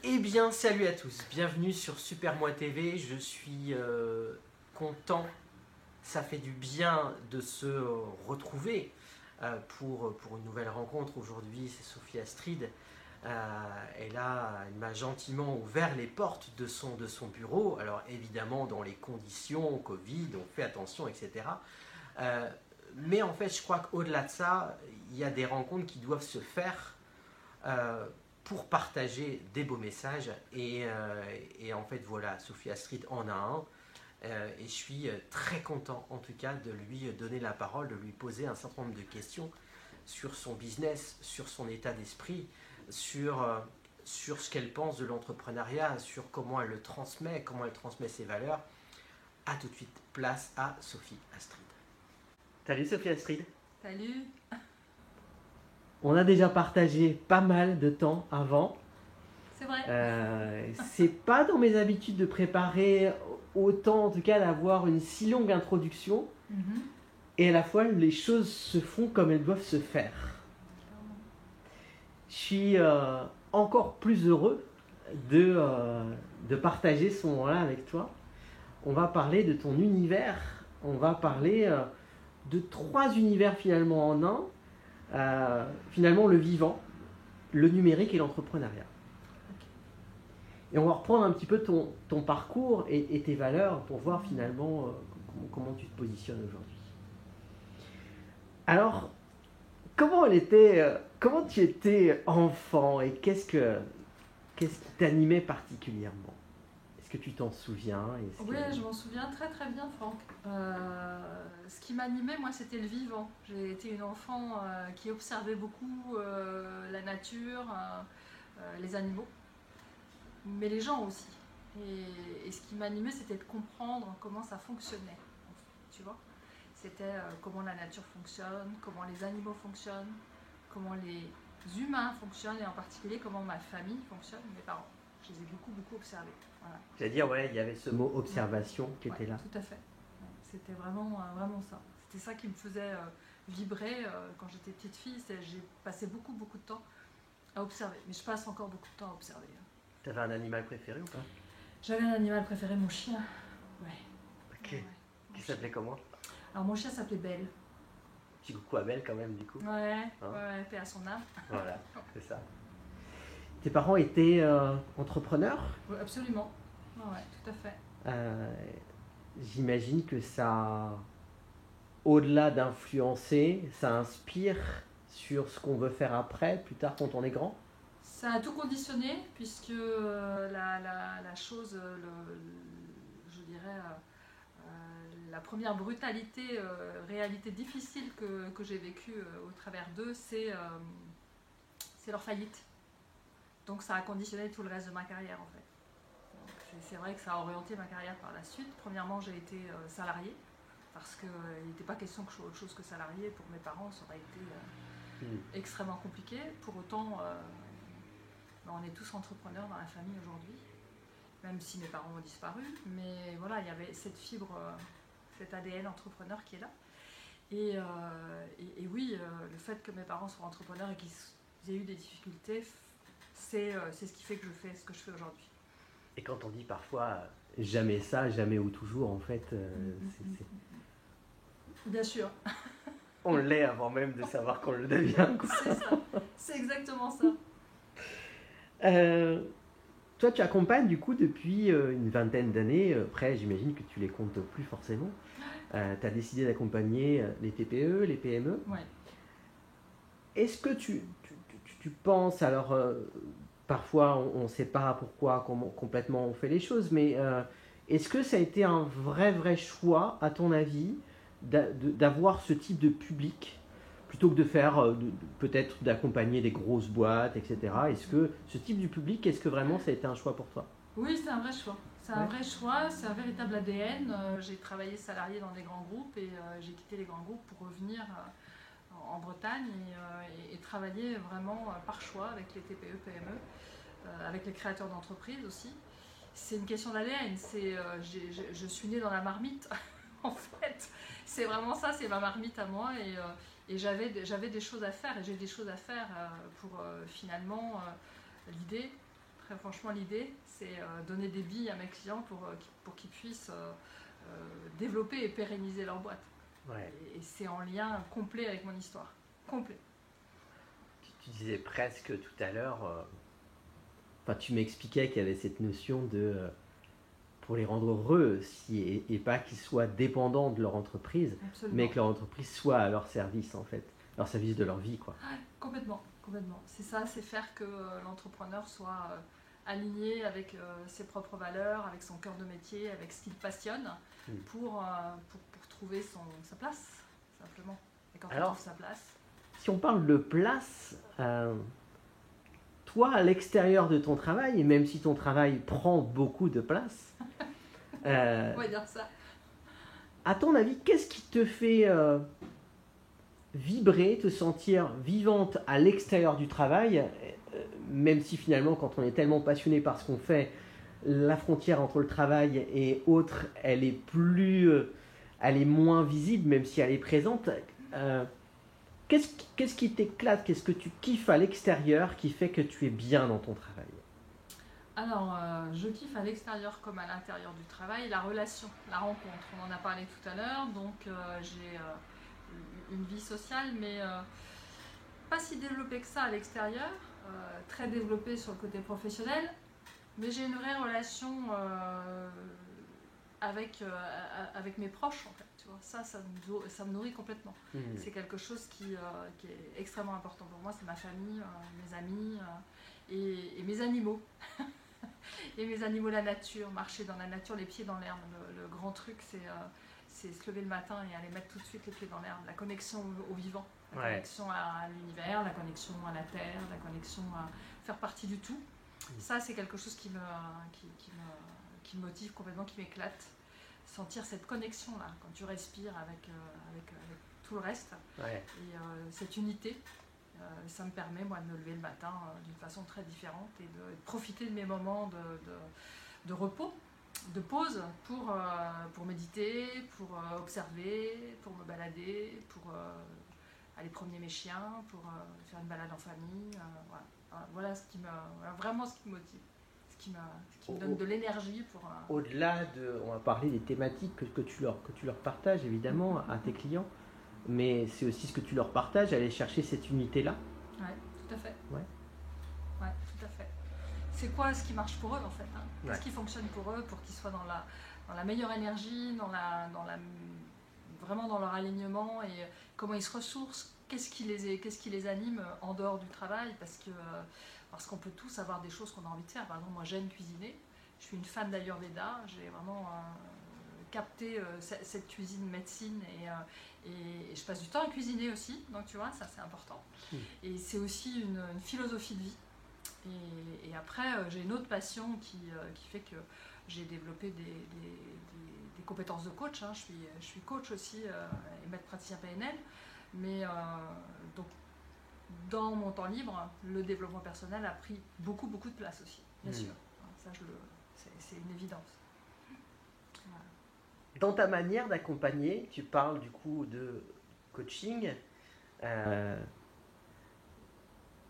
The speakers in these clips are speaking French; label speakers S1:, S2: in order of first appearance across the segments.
S1: Eh bien, salut à tous, bienvenue sur Super Moi TV. Je suis content, ça fait du bien de se retrouver pour une nouvelle rencontre. Aujourd'hui, c'est Sophie Astrid. Elle m'a gentiment ouvert les portes de son bureau. Alors, évidemment, dans les conditions Covid, on fait attention, etc. Mais en fait, je crois qu'au-delà de ça, il y a des rencontres qui doivent se faire pour partager des beaux messages. Et en fait, voilà, Sophie Astrid en a un. Et je suis très content, en tout cas, de lui donner la parole, de lui poser un certain nombre de questions sur son business, sur son état d'esprit, sur ce qu'elle pense de l'entrepreneuriat, sur comment elle le transmet, comment elle transmet ses valeurs. A tout de suite, place à Sophie Astrid. Salut Sophie Astrid.
S2: Salut.
S1: On a déjà partagé pas mal de temps avant.
S2: C'est vrai.
S1: C'est pas dans mes habitudes de préparer autant, en tout cas d'avoir une si longue introduction. Et à la fois, les choses se font comme elles doivent se faire. Je suis encore plus heureux de partager ce moment-là avec toi. On va parler de ton univers. On va parler de 3 univers finalement en un. Finalement, le vivant, le numérique et l'entrepreneuriat. Et on va reprendre un petit peu ton parcours et tes valeurs pour voir finalement comment tu te positionnes aujourd'hui. Alors, comment tu étais enfant et qu'est-ce qui t'animait particulièrement? Est-ce que tu t'en souviens?
S2: Oui, je m'en souviens très très bien, Franck. Ce qui m'animait, moi, c'était le vivant. J'ai été une enfant qui observait beaucoup la nature, les animaux, mais les gens aussi. Et ce qui m'animait, c'était de comprendre comment ça fonctionnait, tu vois. C'était comment la nature fonctionne, comment les animaux fonctionnent, comment les humains fonctionnent, et en particulier comment ma famille fonctionne, mes parents. Je les ai beaucoup observés. Voilà.
S1: C'est-à-dire, ouais, il y avait ce mot observation qui était là.
S2: Tout à fait. C'était vraiment ça. C'était ça qui me faisait vibrer quand j'étais petite fille. J'ai passé beaucoup de temps à observer. Mais je passe encore beaucoup de temps à observer.
S1: Tu avais un animal préféré ou pas?
S2: J'avais un animal préféré, mon chien. Ouais.
S1: Ok. Qui s'appelait comment?
S2: Alors mon chien s'appelait Belle.
S1: Petit coucou à Belle quand même du coup.
S2: Ouais, paix à son âme.
S1: Voilà, c'est ça. Tes parents étaient entrepreneurs?
S2: Oui, absolument. Ouais, tout à fait.
S1: J'imagine que ça, au-delà d'influencer, ça inspire sur ce qu'on veut faire après, plus tard quand on est grand?
S2: Ça a tout conditionné, puisque la chose, je dirais, la première brutalité, réalité difficile que j'ai vécue au travers d'eux, c'est leur faillite. Donc ça a conditionné tout le reste de ma carrière en fait. C'est vrai que ça a orienté ma carrière par la suite. Premièrement, j'ai été salariée, parce qu'il n'était pas question que je sois autre chose que salariée. Pour mes parents, ça aurait été extrêmement compliqué. Pour autant, on est tous entrepreneurs dans la famille aujourd'hui, même si mes parents ont disparu. Mais voilà, il y avait cette fibre, cet ADN entrepreneur qui est là. Et oui, le fait que mes parents soient entrepreneurs et qu'ils aient eu des difficultés, c'est ce qui fait que je fais ce que je fais aujourd'hui.
S1: Et quand on dit parfois jamais ça, jamais ou toujours, en fait,
S2: Bien sûr.
S1: On l'est avant même de savoir qu'on le devient.
S2: C'est ça, c'est exactement ça.
S1: Toi, tu accompagnes du coup depuis une vingtaine d'années, après j'imagine que tu les comptes plus forcément. Tu as décidé d'accompagner les TPE, les PME.
S2: Ouais.
S1: Est-ce que tu penses, alors parfois on ne sait pas pourquoi, comment complètement on fait les choses, mais est-ce que ça a été un vrai choix, à ton avis, d'avoir ce type de public plutôt que de faire peut-être d'accompagner des grosses boîtes, etc. Est-ce que ce type de public, est-ce que vraiment ça a été un choix pour toi?
S2: Oui, c'est un vrai choix. C'est un vrai choix, c'est un véritable ADN. J'ai travaillé salarié dans des grands groupes et j'ai quitté les grands groupes pour revenir en Bretagne et travailler vraiment par choix avec les TPE, PME, avec les créateurs d'entreprises aussi. C'est une question d'ADN. Je suis née dans la marmite, en fait. C'est vraiment ça, c'est ma marmite à moi. Et j'avais des choses à faire et j'ai des choses à faire pour finalement l'idée Très franchement, l'idée, c'est donner des billes à mes clients pour qu'ils puissent développer et pérenniser leur boîte.
S1: Ouais.
S2: Et c'est en lien complet avec mon histoire. Complet.
S1: Tu disais presque tout à l'heure, tu m'expliquais qu'il y avait cette notion de, pour les rendre heureux aussi, et pas qu'ils soient dépendants de leur entreprise,
S2: Absolument.
S1: mais que leur entreprise soit à leur service en fait, leur service de leur vie, quoi.
S2: Ah, complètement. C'est ça, c'est faire que l'entrepreneur soit aligné avec ses propres valeurs, avec son cœur de métier, avec ce qu'il passionne, pour trouver sa place, simplement. Et quand on trouve sa place...
S1: Si on parle de place, toi, à l'extérieur de ton travail, et même si ton travail prend beaucoup de place,
S2: on va dire ça.
S1: À ton avis, qu'est-ce qui te fait vibrer, te sentir vivante à l'extérieur du travail, même si finalement, quand on est tellement passionné par ce qu'on fait, la frontière entre le travail et autre, elle est moins visible, même si elle est présente. Qu'est-ce qui t'éclate, qu'est-ce que tu kiffes à l'extérieur qui fait que tu es bien dans ton travail?
S2: Alors, je kiffe à l'extérieur comme à l'intérieur du travail la relation, la rencontre. On en a parlé tout à l'heure, donc j'ai une vie sociale, mais pas si développée que ça à l'extérieur, très développée sur le côté professionnel, mais j'ai une vraie relation avec mes proches, en fait. Tu vois, ça me nourrit complètement. C'est quelque chose qui est extrêmement important pour moi, c'est ma famille, mes amis et mes animaux. Et mes animaux, la nature, marcher dans la nature, les pieds dans l'herbe. Le grand truc, c'est se lever le matin et aller mettre tout de suite les pieds dans l'herbe. La connexion au vivant, la connexion à l'univers, la connexion à la terre, la connexion à faire partie du tout. Ça, c'est quelque chose qui me motive complètement, qui m'éclate. Sentir cette connexion-là, quand tu respires avec tout le reste. Et cette unité. Ça me permet, moi, de me lever le matin d'une façon très différente et de profiter de mes moments de repos, de pause pour méditer, pour observer, pour me balader, pour aller promener mes chiens, pour faire une balade en famille. Voilà vraiment ce qui me motive, ce qui me donne de l'énergie pour...
S1: Au-delà on va parler des thématiques que tu leur partages, évidemment, à tes clients. Mais c'est aussi ce que tu leur partages, aller chercher cette unité-là.
S2: Oui, tout à fait.
S1: Ouais,
S2: tout à fait. C'est quoi ce qui marche pour eux, en fait, hein? Qu'est-ce qui fonctionne pour eux, pour qu'ils soient dans la meilleure énergie, vraiment dans leur alignement, et comment ils se ressourcent, qu'est-ce qui les anime en dehors du travail, parce qu'on peut tous avoir des choses qu'on a envie de faire. Par exemple, moi, j'aime cuisiner. Je suis une fan d'Ayurveda. J'ai vraiment... capter cette cuisine médecine et je passe du temps à cuisiner aussi, donc tu vois, ça c'est important. Et c'est aussi une philosophie de vie. Et après, j'ai une autre passion qui fait que j'ai développé des compétences de coach. Hein. Je suis coach aussi et maître praticien PNL, mais donc dans mon temps libre, le développement personnel a pris beaucoup de place aussi, bien sûr. Ça, c'est une évidence.
S1: Dans ta manière d'accompagner, tu parles du coup de coaching.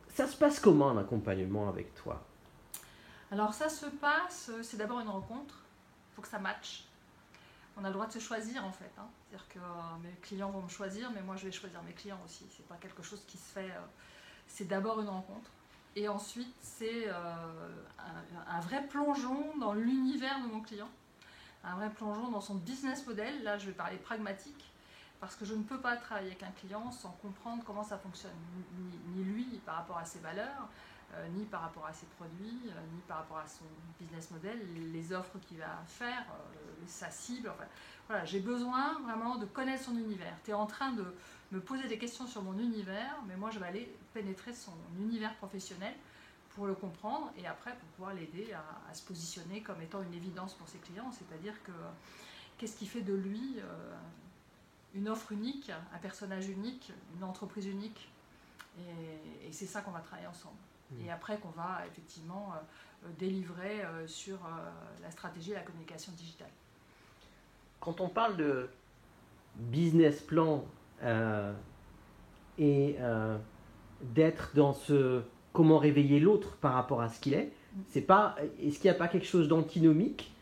S1: Ça se passe comment un accompagnement avec toi?
S2: Alors ça se passe, c'est d'abord une rencontre, il faut que ça matche. On a le droit de se choisir en fait. Hein. C'est-à-dire que mes clients vont me choisir, mais moi je vais choisir mes clients aussi. C'est pas quelque chose qui se fait. C'est d'abord une rencontre. Et ensuite, c'est un vrai plongeon dans l'univers de mon client. Un vrai plongeon dans son business model. Là, je vais parler pragmatique, parce que je ne peux pas travailler avec un client sans comprendre comment ça fonctionne, ni lui par rapport à ses valeurs, ni par rapport à ses produits, ni par rapport à son business model, les offres qu'il va faire, sa cible. Enfin, voilà, j'ai besoin vraiment de connaître son univers. Tu es en train de me poser des questions sur mon univers, mais moi je vais aller pénétrer son univers professionnel pour le comprendre et après pour pouvoir l'aider à se positionner comme étant une évidence pour ses clients, c'est-à-dire que qu'est-ce qui fait de lui une offre unique, un personnage unique, une entreprise unique, et c'est ça qu'on va travailler ensemble. Et après qu'on va effectivement délivrer sur la stratégie et la communication digitale.
S1: Quand on parle de business plan et d'être dans ce comment réveiller l'autre par rapport à ce qu'il est, C'est pas, est-ce qu'il n'y a pas quelque chose d'antinomique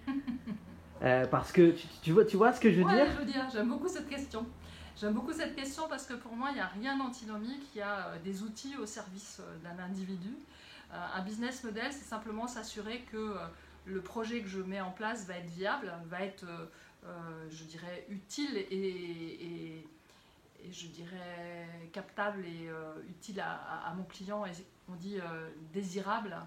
S1: parce que tu vois ce que je veux dire?
S2: Je veux dire, j'aime beaucoup cette question. J'aime beaucoup cette question parce que pour moi, il n'y a rien d'antinomique, il y a des outils au service d'un individu. Un business model, c'est simplement s'assurer que le projet que je mets en place va être viable, va être, je dirais, utile et je dirais captable et utile à mon client, et on dit désirable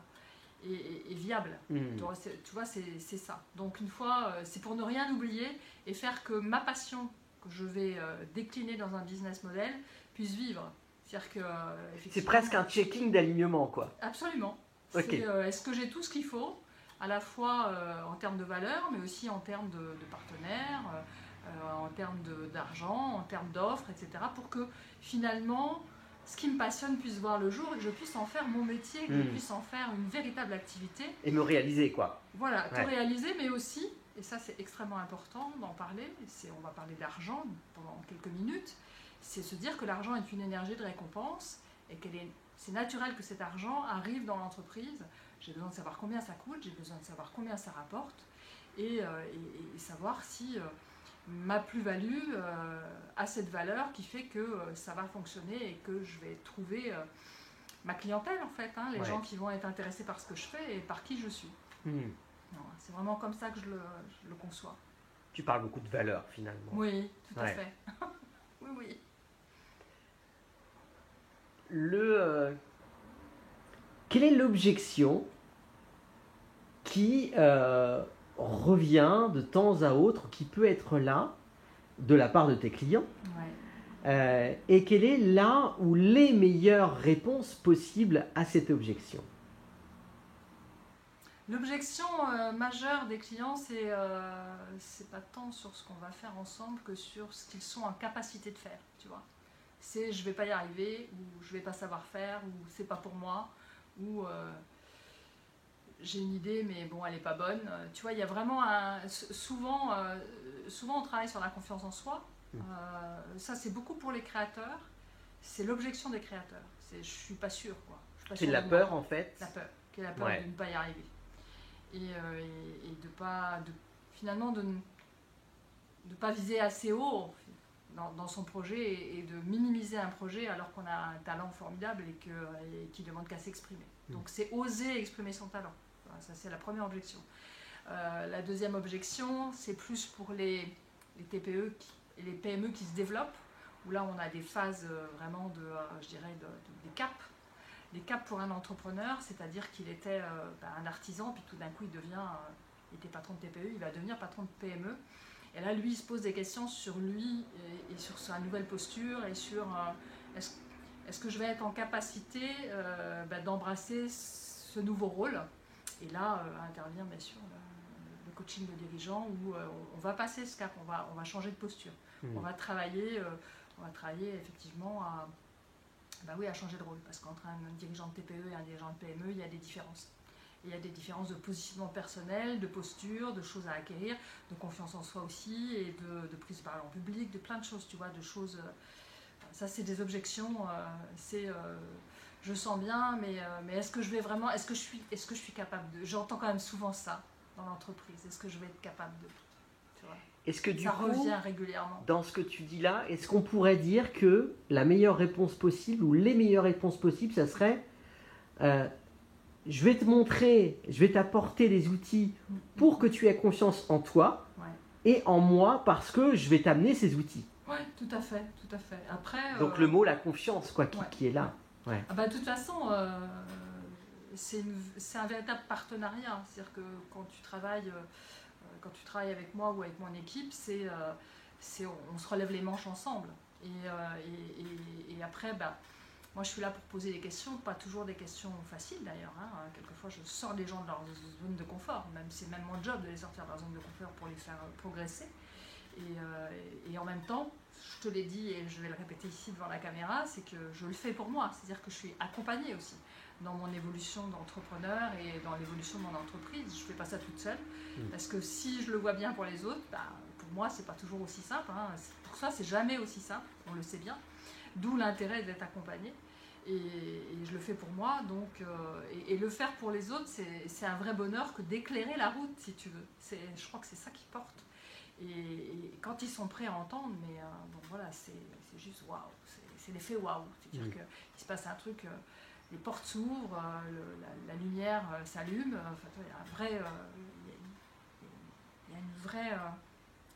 S2: et viable. Donc, tu vois, c'est ça. Donc une fois, c'est pour ne rien oublier et faire que ma passion que je vais décliner dans un business model puisse vivre. C'est-à-dire que,
S1: c'est presque un checking d'alignement, quoi.
S2: Absolument.
S1: Okay.
S2: Est-ce que j'ai tout ce qu'il faut, à la fois en termes de valeur, mais aussi en termes de partenaires, en termes d'argent, en termes d'offres, etc., pour que finalement, ce qui me passionne puisse voir le jour et que je puisse en faire mon métier, que je puisse en faire une véritable activité.
S1: Et me réaliser, quoi.
S2: Voilà, tout réaliser, mais aussi, et ça c'est extrêmement important d'en parler, on va parler d'argent pendant quelques minutes, c'est se dire que l'argent est une énergie de récompense et c'est naturel que cet argent arrive dans l'entreprise. J'ai besoin de savoir combien ça coûte, j'ai besoin de savoir combien ça rapporte et savoir si ma plus-value a cette valeur qui fait que ça va fonctionner et que je vais trouver ma clientèle en fait, les gens qui vont être intéressés par ce que je fais et par qui je suis. C'est vraiment comme ça que je le conçois.
S1: Tu parles beaucoup de valeur finalement.
S2: Oui, tout à fait. Oui.
S1: Quelle est l'objection qui revient de temps à autre, qui peut être là, de la part de tes clients, et quelle est là ou les meilleures réponses possibles à cette objection?
S2: L'objection majeure des clients, c'est pas tant sur ce qu'on va faire ensemble que sur ce qu'ils sont en capacité de faire, tu vois. C'est je vais pas y arriver, ou je vais pas savoir faire, ou c'est pas pour moi, ou j'ai une idée mais bon elle est pas bonne. Tu vois, il y a vraiment souvent on travaille sur la confiance en soi. Ça c'est beaucoup pour les créateurs. C'est l'objection des créateurs. Je suis pas sûre, quoi.
S1: C'est de la peur en fait.
S2: La peur, qui est la peur de ne pas y arriver. Et de pas, finalement de ne pas viser assez haut dans son projet et de minimiser un projet alors qu'on a un talent formidable et qui ne demande qu'à s'exprimer. Donc c'est oser exprimer son talent. Voilà, ça c'est la première objection. La deuxième objection, c'est plus pour les TPE et les PME qui se développent, où là on a des phases vraiment je dirais des caps. Des caps pour un entrepreneur, c'est-à-dire qu'il était un artisan, puis tout d'un coup il était patron de TPE, il va devenir patron de PME. Et là, lui, il se pose des questions sur lui et sur sa nouvelle posture et sur est-ce que je vais être en capacité d'embrasser ce nouveau rôle. Et là, intervient bien sûr le coaching de dirigeants où on va passer ce cap, on va changer de posture. On va travailler effectivement à changer de rôle, parce qu'entre un dirigeant de TPE et un dirigeant de PME, il y a des différences. Il y a des différences de positionnement personnel, de posture, de choses à acquérir, de confiance en soi aussi, et de prise de parole en public, de plein de choses, tu vois, de choses... ça, c'est des objections, je sens bien, mais est-ce que je vais vraiment... Est-ce que je suis capable de... J'entends quand même souvent ça dans l'entreprise. Est-ce que je vais être capable de... Tu vois,
S1: est-ce que
S2: ça revient régulièrement.
S1: Dans ce que tu dis là, est-ce qu'on pourrait dire que la meilleure réponse possible, ou les meilleures réponses possibles, ça serait... je vais te montrer, je vais t'apporter des outils pour que tu aies confiance en toi et en moi parce que je vais t'amener ces outils.
S2: Oui, tout à fait, tout à fait. Après,
S1: donc le mot, la confiance, quoi, qui est là. Ouais.
S2: De toute façon, c'est un véritable partenariat. C'est-à-dire que quand tu travailles avec moi ou avec mon équipe, on se relève les manches ensemble. Et après, moi, je suis là pour poser des questions, pas toujours des questions faciles d'ailleurs. Quelquefois, je sors les gens de leur zone de confort. C'est même mon job de les sortir de leur zone de confort pour les faire progresser. Et en même temps, je te l'ai dit et je vais le répéter ici devant la caméra, c'est que je le fais pour moi. C'est-à-dire que je suis accompagnée aussi dans mon évolution d'entrepreneur et dans l'évolution de mon entreprise. Je ne fais pas ça toute seule. Parce que si je le vois bien pour les autres, pour moi, c'est pas toujours aussi simple. Pour ça, c'est jamais aussi simple. On le sait bien. D'où l'intérêt d'être accompagné. Et je le fais pour moi, donc, et le faire pour les autres, c'est un vrai bonheur que d'éclairer la route, si tu veux. Je crois que c'est ça qui porte. Et quand ils sont prêts à entendre, mais bon, voilà, c'est juste waouh, c'est l'effet waouh. C'est-à-dire qu'il se passe un truc, les portes s'ouvrent, la lumière s'allume, enfin, il y a une vraie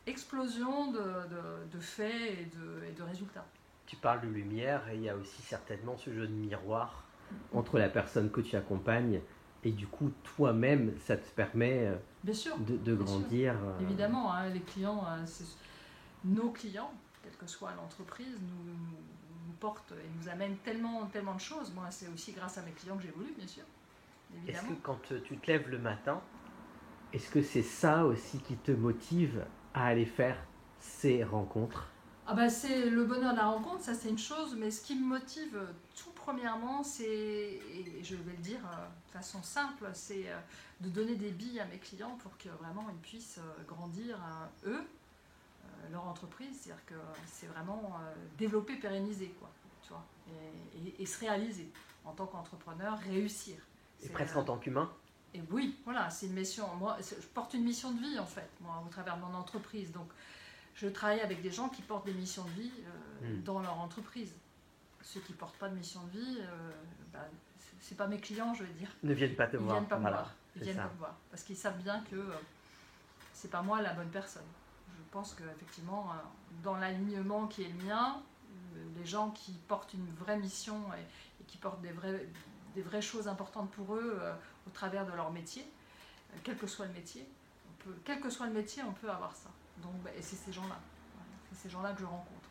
S2: explosion de faits et de résultats.
S1: Tu parles de lumière et il y a aussi certainement ce jeu de miroir entre la personne que tu accompagnes et du coup toi-même ça te permet
S2: bien sûr,
S1: de grandir.
S2: Évidemment, hein, les clients, nos clients, quelle que soit l'entreprise, nous portent et nous amènent tellement de choses. Moi, c'est aussi grâce à mes clients que j'évolue, bien sûr. Évidemment.
S1: Est-ce que quand tu te lèves le matin, est-ce que c'est ça aussi qui te motive à aller faire ces rencontres ?
S2: Ah bah c'est le bonheur de la rencontre, ça c'est une chose, mais ce qui me motive tout premièrement, c'est, et je vais le dire de façon simple, c'est de donner des billes à mes clients pour que vraiment ils puissent grandir eux, leur entreprise, c'est-à-dire que c'est vraiment développer, pérenniser, quoi, tu vois, et se réaliser en tant qu'entrepreneur, réussir.
S1: Et presque en tant qu'humain ?
S2: Et oui, voilà, c'est une mission. Moi, je porte une mission de vie en fait, moi, au travers de mon entreprise, donc je travaille avec des gens qui portent des missions de vie dans leur entreprise. Ceux qui ne portent pas de mission de vie, c'est pas mes clients, je veux dire.
S1: Ne viennent pas te voir.
S2: Ils viennent pas me
S1: voilà,
S2: voir. Ils viennent pas me voir. Parce qu'ils savent bien que c'est pas moi la bonne personne. Je pense qu'effectivement, dans l'alignement qui est le mien, les gens qui portent une vraie mission et qui portent des vraies choses importantes pour eux au travers de leur métier, quel que soit le métier, on peut avoir ça. Donc, et c'est ces gens-là. C'est ces gens-là que je rencontre.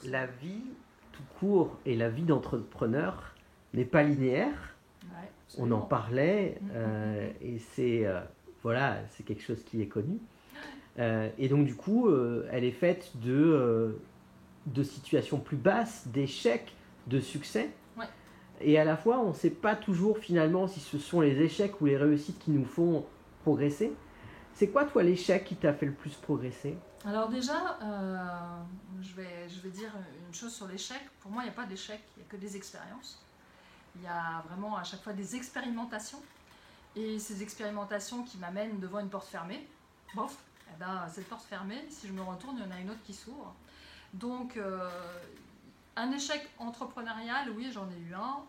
S1: La vie, tout court, et la vie d'entrepreneur n'est pas linéaire.
S2: Ouais,
S1: on en parlait, et c'est quelque chose qui est connu. Et donc, du coup, elle est faite de situations plus basses, d'échecs, de succès.
S2: Ouais.
S1: Et à la fois, on ne sait pas toujours finalement si ce sont les échecs ou les réussites qui nous font progresser. C'est quoi, toi, l'échec qui t'a fait le plus progresser ?
S2: Alors déjà, je vais dire une chose sur l'échec. Pour moi, il n'y a pas d'échec, il n'y a que des expériences. Il y a vraiment à chaque fois des expérimentations. Et ces expérimentations qui m'amènent devant une porte fermée, bof, cette porte fermée, si je me retourne, il y en a une autre qui s'ouvre. Donc, un échec entrepreneurial, oui, j'en ai eu un.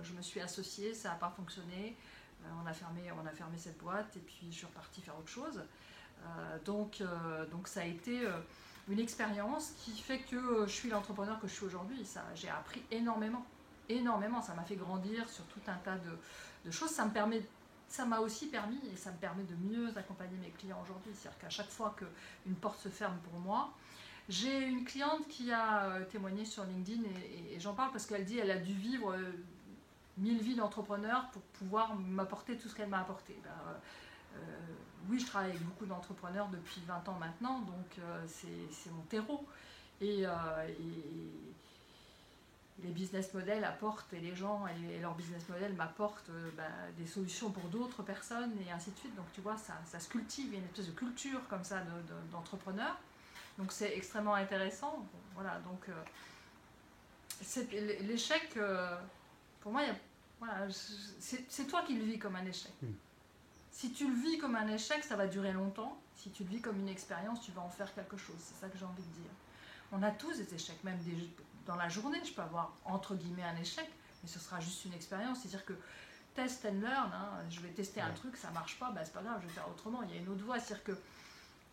S2: Je me suis associée, ça n'a pas fonctionné. On a fermé cette boîte et puis je suis repartie faire autre chose. Donc ça a été une expérience qui fait que je suis l'entrepreneur que je suis aujourd'hui. J'ai appris énormément. Ça m'a fait grandir sur tout un tas de choses. Ça m'a aussi permis et ça me permet de mieux accompagner mes clients aujourd'hui. C'est-à-dire qu'à chaque fois qu'une porte se ferme pour moi, j'ai une cliente qui a témoigné sur LinkedIn et j'en parle parce qu'elle dit qu'elle a dû vivre 1000 vies d'entrepreneur pour pouvoir m'apporter tout ce qu'elle m'a apporté. Oui, je travaille avec beaucoup d'entrepreneurs depuis 20 ans maintenant, donc c'est mon terreau. Et les business models apportent, et les gens et leur business model m'apportent des solutions pour d'autres personnes, et ainsi de suite. Donc tu vois, ça se cultive, il y a une espèce de culture comme ça d'entrepreneurs. Donc c'est extrêmement intéressant. Voilà, donc l'échec, pour moi, c'est toi qui le vis comme un échec. Si tu le vis comme un échec, ça va durer longtemps. Si tu le vis comme une expérience, tu vas en faire quelque chose. C'est ça que j'ai envie de dire. On a tous des échecs, même dans la journée, je peux avoir entre guillemets un échec, mais ce sera juste une expérience. C'est-à-dire que test and learn, je vais tester un truc, ça ne marche pas, c'est pas grave, je vais faire autrement. Il y a une autre voie. C'est-à-dire que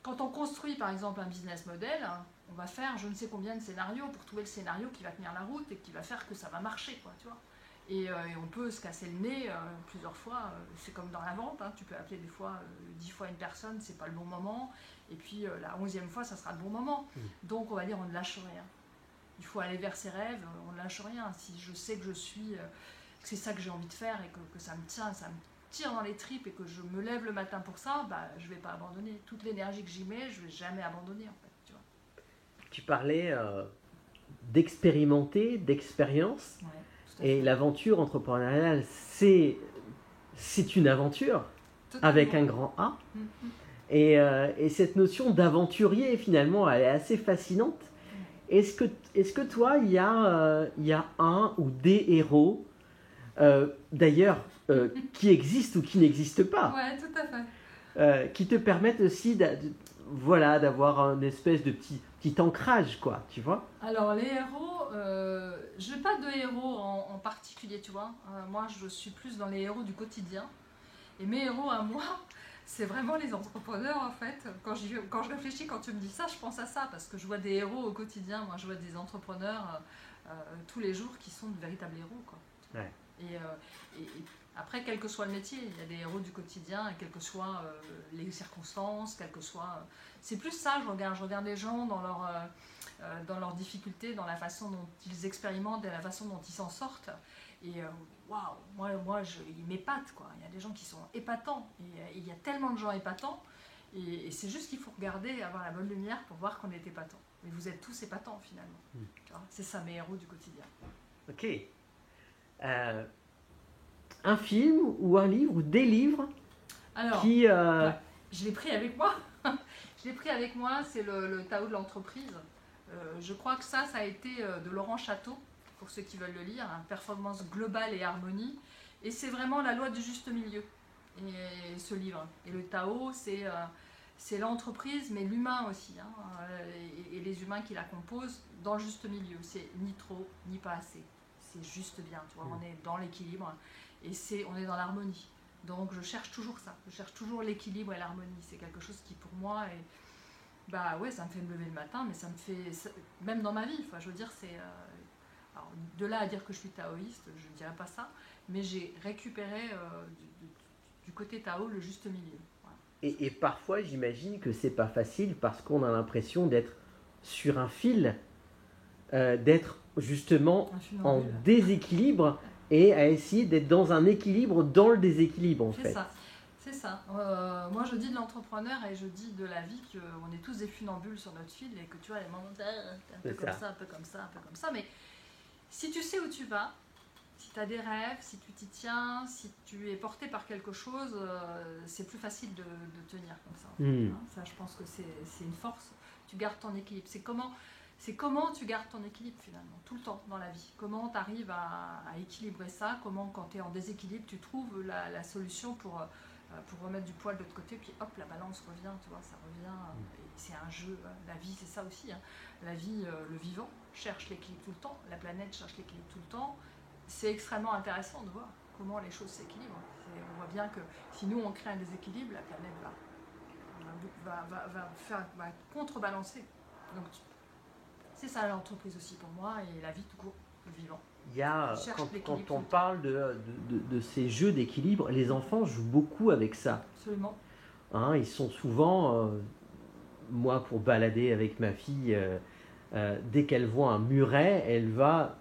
S2: quand on construit par exemple un business model, on va faire je ne sais combien de scénarios pour trouver le scénario qui va tenir la route et qui va faire que ça va marcher, quoi, tu vois. Et on peut se casser le nez plusieurs fois, c'est comme dans la vente, tu peux appeler des fois 10 fois une personne, c'est pas le bon moment, et puis la 11e fois, ça sera le bon moment. Donc on va dire on ne lâche rien. Il faut aller vers ses rêves, on ne lâche rien. Si je sais que que c'est ça que j'ai envie de faire et que ça me tient, ça me tire dans les tripes et que je me lève le matin pour ça, je ne vais pas abandonner. Toute l'énergie que j'y mets, je ne vais jamais abandonner en fait. Tu vois.
S1: Tu parlais d'expérimenter, d'expérience.
S2: Ouais.
S1: Et l'aventure entrepreneuriale, c'est une aventure avec un grand A. Et cette notion d'aventurier, finalement, elle est assez fascinante. est-ce que toi, il y a un ou des héros, d'ailleurs, qui existent ou qui n'existent pas,
S2: Ouais, tout à fait.
S1: qui te permettent aussi voilà, d'avoir un espèce de petit ancrage, quoi, tu vois?
S2: Alors, les héros, je n'ai pas de héros en particulier, tu vois. Moi, je suis plus dans les héros du quotidien. Et mes héros à moi, c'est vraiment les entrepreneurs, en fait. Quand je réfléchis, quand tu me dis ça, je pense à ça, parce que je vois des héros au quotidien. Moi, je vois des entrepreneurs tous les jours qui sont de véritables héros, quoi.
S1: Ouais.
S2: Et après, quel que soit le métier, il y a des héros du quotidien, quelles que soient les circonstances, quelles que soient... C'est plus ça, je regarde les gens dans leurs difficultés, dans la façon dont ils expérimentent et la façon dont ils s'en sortent. Et waouh, ils m'épatent, quoi. Il y a des gens qui sont épatants, et il y a tellement de gens épatants, et c'est juste qu'il faut regarder, avoir la bonne lumière pour voir qu'on est épatant. Mais vous êtes tous épatants, finalement. Tu vois, c'est ça mes héros du quotidien.
S1: Ok. Un film ou un livre ou des livres
S2: Alors,
S1: qui...
S2: ouais, je l'ai pris avec moi. Je l'ai pris avec moi, c'est le Tao de l'entreprise. Je crois que ça a été de Laurent Château, pour ceux qui veulent le lire, hein, Performance globale et harmonie. Et c'est vraiment la loi du juste milieu, et ce livre. Et le Tao, c'est l'entreprise, mais l'humain aussi, hein, et les humains qui la composent dans le juste milieu. C'est ni trop, ni pas assez. C'est juste bien, tu vois, on est dans l'équilibre, et on est dans l'harmonie. Donc je cherche toujours ça, je cherche toujours l'équilibre et l'harmonie. C'est quelque chose qui pour moi est... Bah ouais, ça me fait me lever le matin, mais ça me fait... Même dans ma vie, enfin, je veux dire, c'est... Alors, de là à dire que je suis taoïste, je ne dirais pas ça, mais j'ai récupéré du côté Tao le juste milieu. Voilà.
S1: Et parfois, j'imagine que c'est pas facile parce qu'on a l'impression d'être sur un fil, d'être justement en déséquilibre et à essayer d'être dans un équilibre dans le déséquilibre, en fait.
S2: C'est ça. Moi, je dis de l'entrepreneur et je dis de la vie qu'on est tous des funambules sur notre fil, et que tu vois, les moments, un peu comme ça, un peu comme ça, un peu comme ça, mais si tu sais où tu vas, si tu as des rêves, si tu t'y tiens, si tu es porté par quelque chose, c'est plus facile de tenir comme ça. Hein, ça, je pense que c'est une force. Tu gardes ton équilibre. C'est comment tu gardes ton équilibre finalement, tout le temps dans la vie. Comment tu arrives à équilibrer ça, comment quand tu es en déséquilibre, tu trouves la solution pour remettre du poids de l'autre côté, puis hop, la balance revient, tu vois, ça revient. Et c'est un jeu, la vie c'est ça aussi. Hein. La vie, le vivant, cherche l'équilibre tout le temps, la planète cherche l'équilibre tout le temps. C'est extrêmement intéressant de voir comment les choses s'équilibrent. On voit bien que si nous on crée un déséquilibre, la planète va contrebalancer. Donc c'est ça l'entreprise aussi pour moi, et la vie tout court, le vivant.
S1: Il y a, quand on parle de ces jeux d'équilibre, les enfants jouent beaucoup avec ça.
S2: Absolument.
S1: Hein, ils sont souvent, moi pour balader avec ma fille, dès qu'elle voit un muret, elle va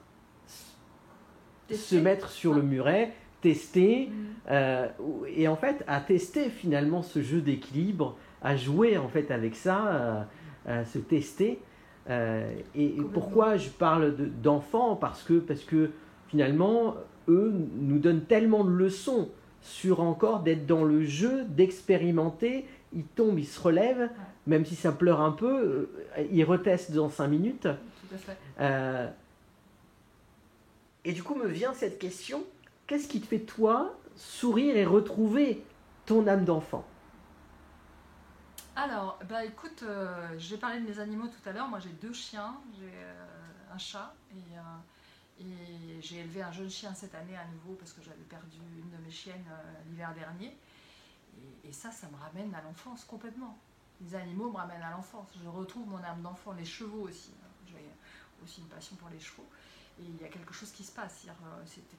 S1: se mettre sur le muret, tester, et en fait à tester finalement ce jeu d'équilibre, à jouer en fait avec ça, à se tester. Et pourquoi je parle d'enfants, parce que finalement eux nous donnent tellement de leçons sur encore d'être dans le jeu, d'expérimenter. Ils tombent, ils se relèvent, même si ça pleure un peu, ils retestent dans 5 minutes.
S2: Tout à fait.
S1: Et du coup me vient cette question, qu'est-ce qui te fait toi sourire et retrouver ton âme d'enfant?
S2: Alors, bah écoute, j'ai parlé de mes animaux tout à l'heure. Moi j'ai 2 chiens, j'ai un chat, et j'ai élevé un jeune chien cette année à nouveau parce que j'avais perdu une de mes chiennes l'hiver dernier. Et ça me ramène à l'enfance complètement. Les animaux me ramènent à l'enfance. Je retrouve mon âme d'enfant, les chevaux aussi. J'ai aussi une passion pour les chevaux. Et il y a quelque chose qui se passe.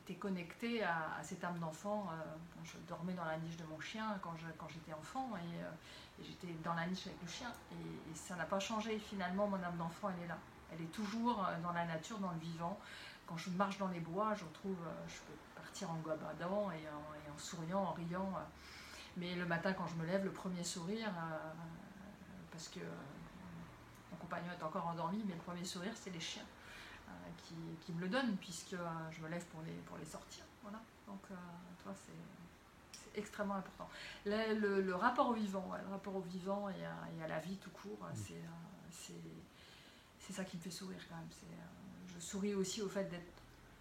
S2: Tu es connecté à cette âme d'enfant. Quand je dormais dans la niche de mon chien quand j'étais enfant, et j'étais dans la niche avec le chien. Et ça n'a pas changé. Finalement, mon âme d'enfant, elle est là. Elle est toujours dans la nature, dans le vivant. Quand je marche dans les bois, je peux partir en gabadant et en souriant, en riant. Mais le matin, quand je me lève, le premier sourire, parce que mon compagnon est encore endormi, mais le premier sourire, c'est les chiens qui me le donnent, puisque je me lève pour les sortir. Voilà. Donc, toi, c'est extrêmement important. Le rapport au vivant, le rapport au vivant et à la vie tout court, c'est c'est ça qui me fait sourire quand même. Je souris aussi au fait d'être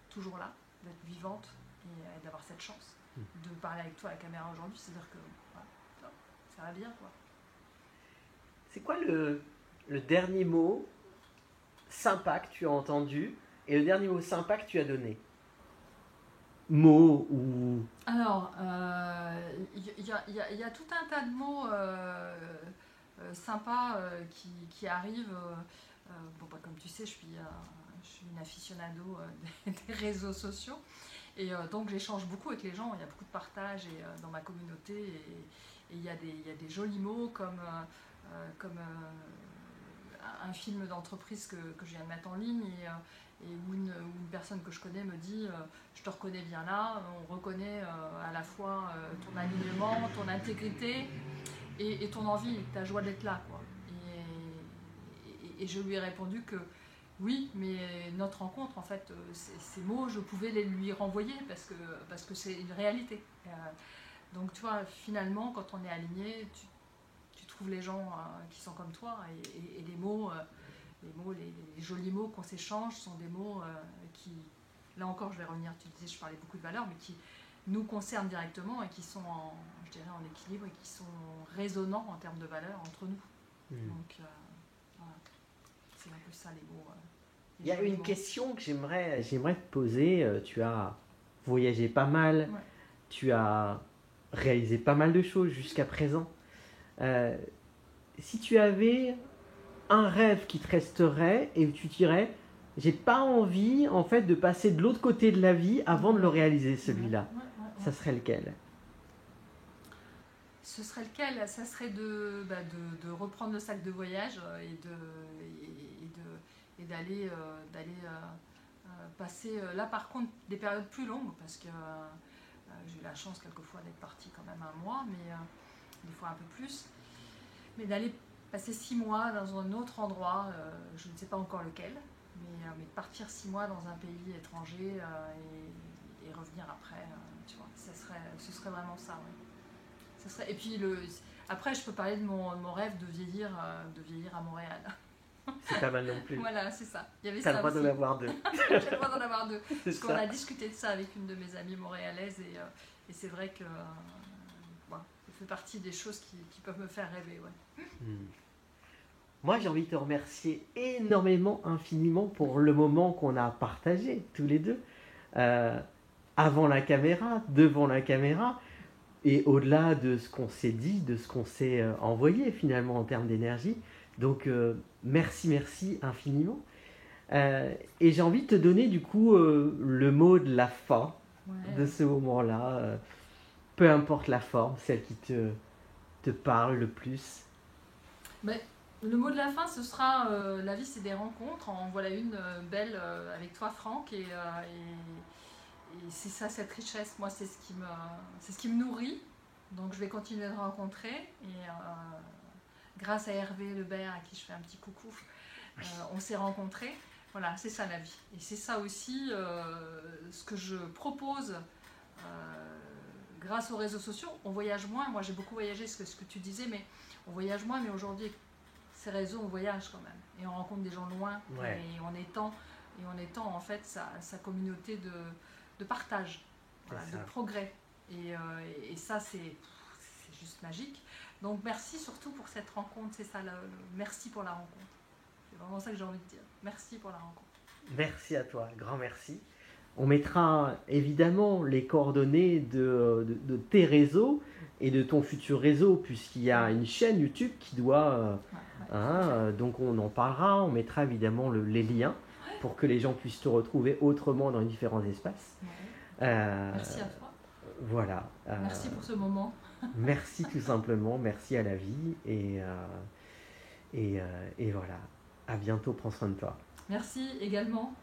S2: toujours là, d'être vivante et d'avoir cette chance de parler avec toi à la caméra aujourd'hui. C'est-à-dire que voilà, ça va bien, quoi.
S1: C'est quoi le dernier mot sympa que tu as entendu et le dernier mot sympa que tu as donné? Mot ou...
S2: Alors, il y a tout un tas de mots sympas qui arrivent. Bon, bah, comme tu sais, je suis une aficionado des réseaux sociaux. Et donc, j'échange beaucoup avec les gens. Il y a beaucoup de partage dans ma communauté. Et il y a des jolis mots comme un film d'entreprise que je viens de mettre en ligne et où une personne que je connais me dit je te reconnais bien là, on reconnaît à la fois ton alignement, ton intégrité et ton envie, ta joie d'être là, quoi. Et je lui ai répondu que oui, mais notre rencontre, en fait, ces mots, je pouvais les lui renvoyer parce que c'est une réalité. Donc tu vois, finalement, quand on est aligné, tu trouves les gens qui sont comme toi et les mots, les jolis mots qu'on s'échange sont des mots qui, là encore je vais revenir, tu disais je parlais beaucoup de valeurs, mais qui nous concernent directement et qui sont je dirais en équilibre et qui sont résonnants en termes de valeurs entre nous. Donc voilà, c'est un peu ça les mots.
S1: Il y a une question que j'aimerais te poser. Tu as voyagé pas mal, tu as réalisé pas mal de choses jusqu'à présent. Si tu avais un rêve qui te resterait et tu dirais j'ai pas envie en fait de passer de l'autre côté de la vie avant de le réaliser celui-là, ça serait lequel?
S2: Ce serait lequel? Ça serait de reprendre le sac de voyage et d'aller passer là par contre des périodes plus longues parce que j'ai eu la chance quelquefois d'être partie quand même un mois, mais des fois un peu plus, mais d'aller passer 6 mois dans un autre endroit, je ne sais pas encore lequel, mais de partir 6 mois dans un pays étranger et revenir après, tu vois, ce serait vraiment ça, ouais. Et puis après je peux parler de mon rêve de vieillir à Montréal.
S1: C'est pas mal non plus.
S2: Voilà, c'est ça. Il y avait
S1: T'as le droit d'en avoir deux.
S2: J'ai le droit d'en avoir deux. Parce qu'on a discuté de ça avec une de mes amies montréalaises et c'est vrai que ça fait partie des choses qui peuvent me faire rêver, ouais.
S1: Moi, j'ai envie de te remercier énormément, infiniment pour le moment qu'on a partagé tous les deux, avant la caméra, devant la caméra, et au-delà de ce qu'on s'est dit, de ce qu'on s'est envoyé finalement en termes d'énergie. Donc, merci infiniment. Et j'ai envie de te donner du coup le mot de la fin de ce moment-là, peu importe la forme, celle qui te parle le plus.
S2: Mais le mot de la fin, ce sera la vie, c'est des rencontres. En voilà une belle avec toi, Franck, et c'est ça, cette richesse. Moi, c'est ce qui me nourrit. Donc, je vais continuer de rencontrer. Et grâce à Hervé Lebert, à qui je fais un petit coucou, on s'est rencontrés. Voilà, c'est ça la vie. Et c'est ça aussi ce que je propose grâce aux réseaux sociaux. On voyage moins. Moi, j'ai beaucoup voyagé, ce que tu disais, mais on voyage moins. Mais aujourd'hui, ces réseaux, on voyage quand même. Et on rencontre des gens loin.
S1: Ouais.
S2: Et en étant en fait sa communauté de partage, voilà, de progrès. Et ça, c'est juste magique. Donc merci surtout pour cette rencontre, c'est ça, merci pour la rencontre. C'est vraiment ça que j'ai envie de dire. Merci pour la rencontre.
S1: Merci à toi, grand merci. On mettra évidemment les coordonnées de tes réseaux et de ton futur réseau, puisqu'il y a une chaîne YouTube qui doit... donc on en parlera, on mettra évidemment les liens pour que les gens puissent te retrouver autrement dans les différents espaces.
S2: Merci à toi.
S1: Voilà.
S2: Merci pour ce moment.
S1: Merci tout simplement, merci à la vie et voilà. À bientôt, prends soin de toi.
S2: Merci également.